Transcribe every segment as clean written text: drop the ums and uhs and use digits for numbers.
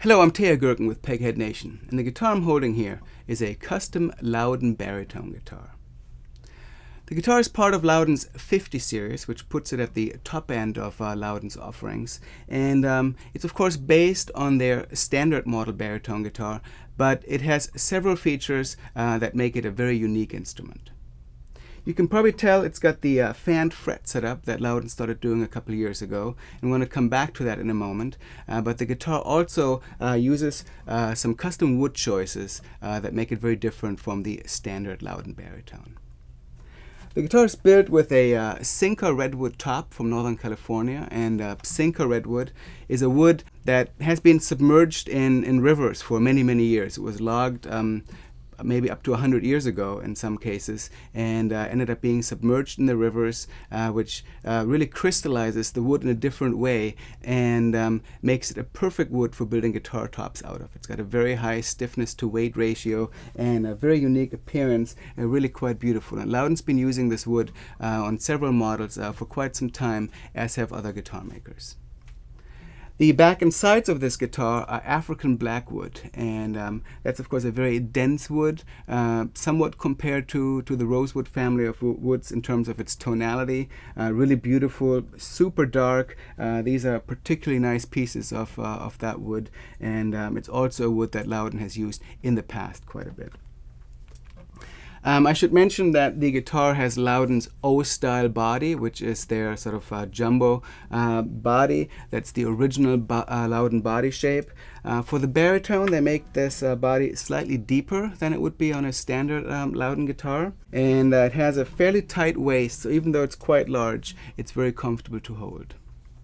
Hello, I'm Gerken with Peghead Nation, and the guitar I'm holding here is a custom Lowden Baritone guitar. The guitar is part of Lowden's 50 series, which puts it at the top end of Lowden's offerings, and it's of course based on their standard model baritone guitar, but it has several features that make it a very unique instrument. You can probably tell it's got the fanned fret setup that Lowden started doing a couple of years ago, and we're going to come back to that in a moment. But the guitar also uses some custom wood choices that make it very different from the standard Lowden baritone. The guitar is built with a Sinker redwood top from Northern California, and Sinker redwood is a wood that has been submerged in rivers for many, many years. It was logged maybe up to 100 years ago in some cases, and ended up being submerged in the rivers, which really crystallizes the wood in a different way and makes it a perfect wood for building guitar tops out of. It's got a very high stiffness to weight ratio and a very unique appearance, and really quite beautiful. And Lowden's been using this wood on several models for quite some time, as have other guitar makers. The back and sides of this guitar are African blackwood, and that's of course a very dense wood, somewhat compared to the rosewood family of woods in terms of its tonality. Really beautiful, super dark. These are particularly nice pieces of that wood, and it's also a wood that Lowden has used in the past quite a bit. I should mention that the guitar has Lowden's O-style body, which is their sort of jumbo body. That's the original Lowden body shape. For the baritone, they make this body slightly deeper than it would be on a standard Lowden guitar. And it has a fairly tight waist, so even though it's quite large, it's very comfortable to hold.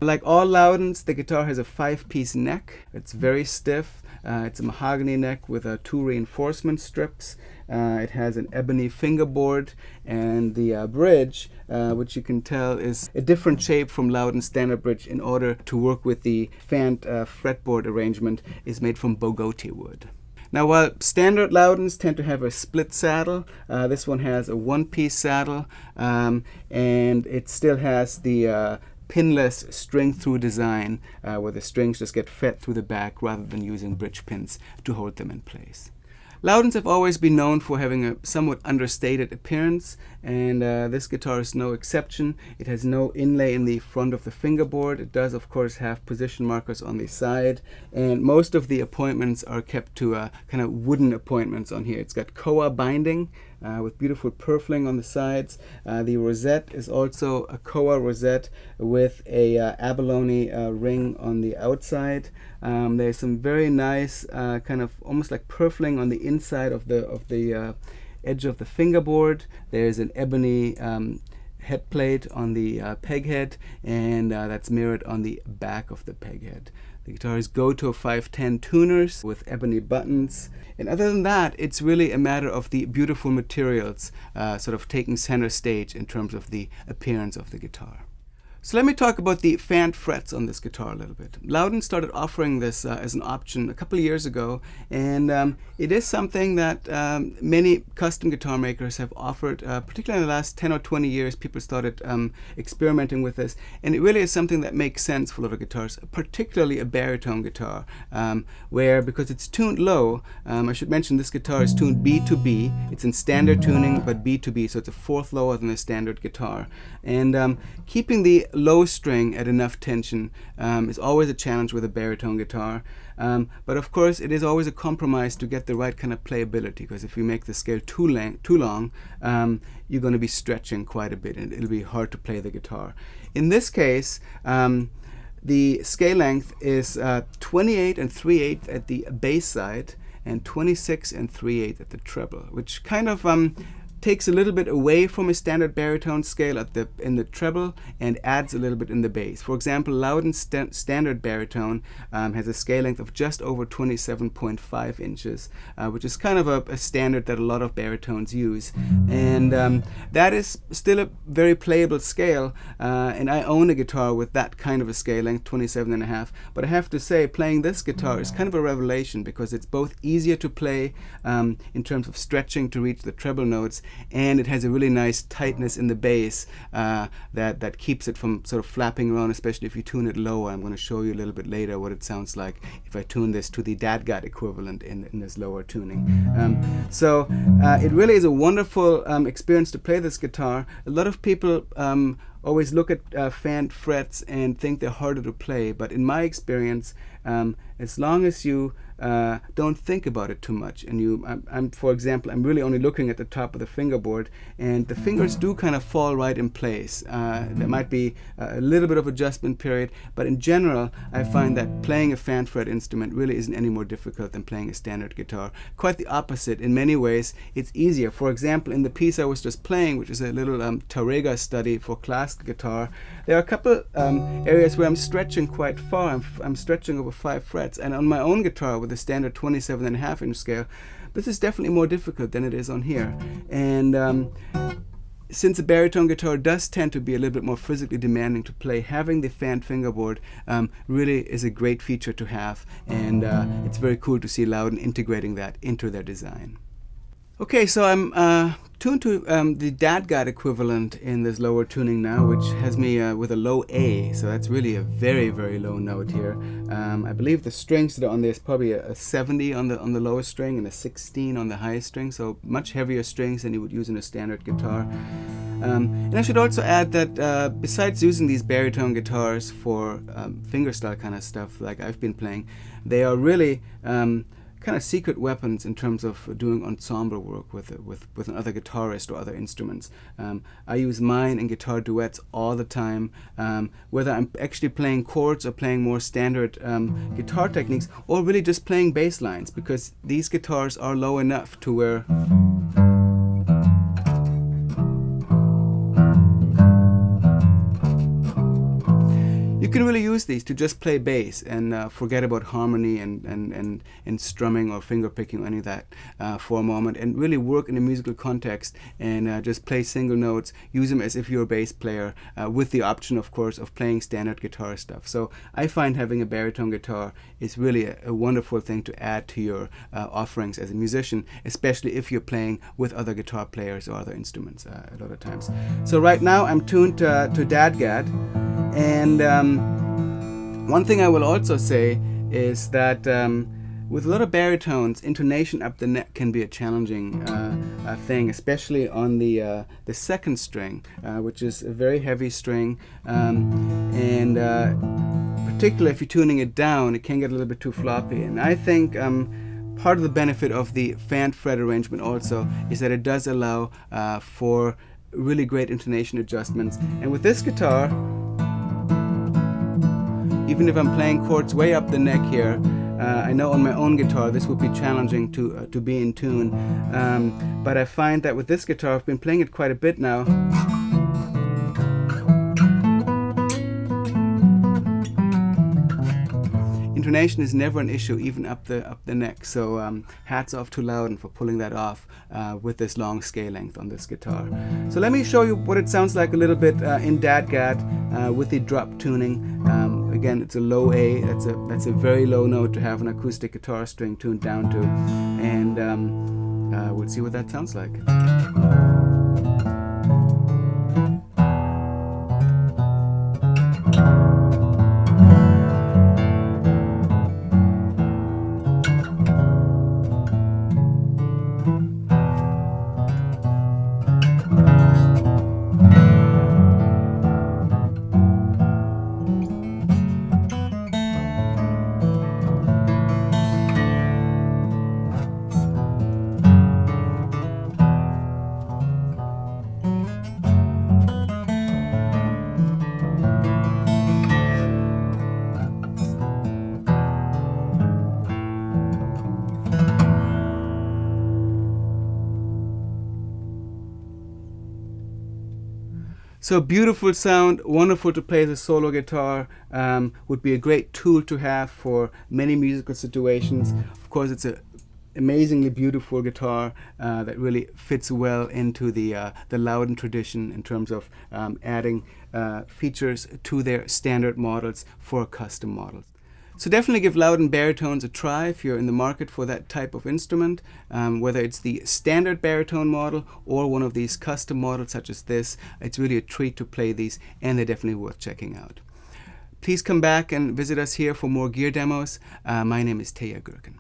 Like all Lowdens, the guitar has a 5-piece neck. It's very stiff. It's a mahogany neck with 2 reinforcement strips. It has an ebony fingerboard, and the bridge, which you can tell is a different shape from Lowden's standard bridge in order to work with the fanned fretboard arrangement, is made from bogote wood. Now, while standard Lowdens tend to have a split saddle, this one has a 1-piece saddle, and it still has the pinless string-through design where the strings just get fed through the back rather than using bridge pins to hold them in place. Lowdens have always been known for having a somewhat understated appearance, and this guitar is no exception. It has no inlay in the front of the fingerboard. It does, of course, have position markers on the side, and most of the appointments are kept to kind of wooden appointments on here. It's got koa binding with beautiful purfling on the sides. The rosette is also a koa rosette with a abalone ring on the outside. There's some very nice kind of almost like purfling on the inside of the edge of the fingerboard. There's an ebony head plate on the peg head, and that's mirrored on the back of the peg head. The guitar is Goto 510 tuners with ebony buttons. And other than that, it's really a matter of the beautiful materials sort of taking center stage in terms of the appearance of the guitar. So let me talk about the fanned frets on this guitar a little bit. Lowden started offering this as an option a couple of years ago, and it is something that many custom guitar makers have offered, particularly in the last 10 or 20 years. People started experimenting with this, and it really is something that makes sense for a lot of guitars, particularly a baritone guitar, where, because it's tuned low, I should mention this guitar is tuned B to B. It's in standard tuning, but B to B, so it's a fourth lower than a standard guitar. And keeping the low string at enough tension is always a challenge with a baritone guitar, but of course it is always a compromise to get the right kind of playability, because if you make the scale too long, you're going to be stretching quite a bit and it'll be hard to play the guitar. In this case, the scale length is 28 3/8 at the bass side and 26 3/8 at the treble, which kind of takes a little bit away from a standard baritone scale in the treble and adds a little bit in the bass. For example, Lowden's standard baritone has a scale length of just over 27.5 inches, which is kind of a standard that a lot of baritones use. And that is still a very playable scale, and I own a guitar with that kind of a scale length, 27.5. But I have to say, playing this guitar is kind of a revelation, because it's both easier to play in terms of stretching to reach the treble notes, and it has a really nice tightness in the bass that keeps it from sort of flapping around, especially if you tune it lower. I'm going to show you a little bit later what it sounds like if I tune this to the dadgat equivalent in this lower tuning. So it really is a wonderful experience to play this guitar. A lot of people always look at fanned frets and think they're harder to play, but in my experience, as long as you don't think about it too much, and for example, I'm really only looking at the top of the fingerboard, and the fingers do kind of fall right in place. There might be a little bit of adjustment period, but in general, I find that playing a fan fret instrument really isn't any more difficult than playing a standard guitar. Quite the opposite. In many ways, it's easier. For example, in the piece I was just playing, which is a little Tarrega study for classical guitar, there are a couple areas where I'm stretching quite far. I'm stretching over 5 frets, and on my own guitar with a standard 27.5-inch scale, this is definitely more difficult than it is on here. And since a baritone guitar does tend to be a little bit more physically demanding to play, having the fanned fingerboard really is a great feature to have, and it's very cool to see Lowden integrating that into their design. Okay, so I'm tuned to the dadgat equivalent in this lower tuning now, which has me with a low A, so that's really a very, very low note here. I believe the strings that are on there is probably a 70 on the lowest string and a 16 on the highest string, so much heavier strings than you would use in a standard guitar. And I should also add that besides using these baritone guitars for fingerstyle kind of stuff like I've been playing, they are really kind of secret weapons in terms of doing ensemble work with another guitarist or other instruments. I use mine in guitar duets all the time, whether I'm actually playing chords or playing more standard guitar techniques, or really just playing bass lines, because these guitars are low enough to where you can really use these to just play bass and forget about harmony and strumming or finger picking or any of that for a moment, and really work in a musical context and just play single notes. Use them as if you're a bass player, with the option, of course, of playing standard guitar stuff. So I find having a baritone guitar is really a wonderful thing to add to your offerings as a musician, especially if you're playing with other guitar players or other instruments a lot of times. So right now I'm tuned to dadgat. And one thing I will also say is that with a lot of baritones, intonation up the neck can be a challenging thing, especially on the second string, which is a very heavy string, and particularly if you're tuning it down, it can get a little bit too floppy. And I think part of the benefit of the fanned fret arrangement also is that it does allow for really great intonation adjustments. And with this guitar, even if I'm playing chords way up the neck here, I know on my own guitar this would be challenging to be in tune, but I find that with this guitar, I've been playing it quite a bit now, intonation is never an issue, even up the neck. So hats off to Lowden for pulling that off with this long scale length on this guitar. So let me show you what it sounds like a little bit in dadgat with the drop tuning. Again, it's a low A. That's a very low note to have an acoustic guitar string tuned down to, and we'll see what that sounds like. So beautiful sound, wonderful to play as a solo guitar, would be a great tool to have for many musical situations. Of course, it's an amazingly beautiful guitar that really fits well into the Lowden tradition in terms of adding features to their standard models for custom models. So definitely give Lowden Baritones a try if you're in the market for that type of instrument, whether it's the standard baritone model or one of these custom models such as this. It's really a treat to play these, and they're definitely worth checking out. Please come back and visit us here for more gear demos. My name is Teja Gerken.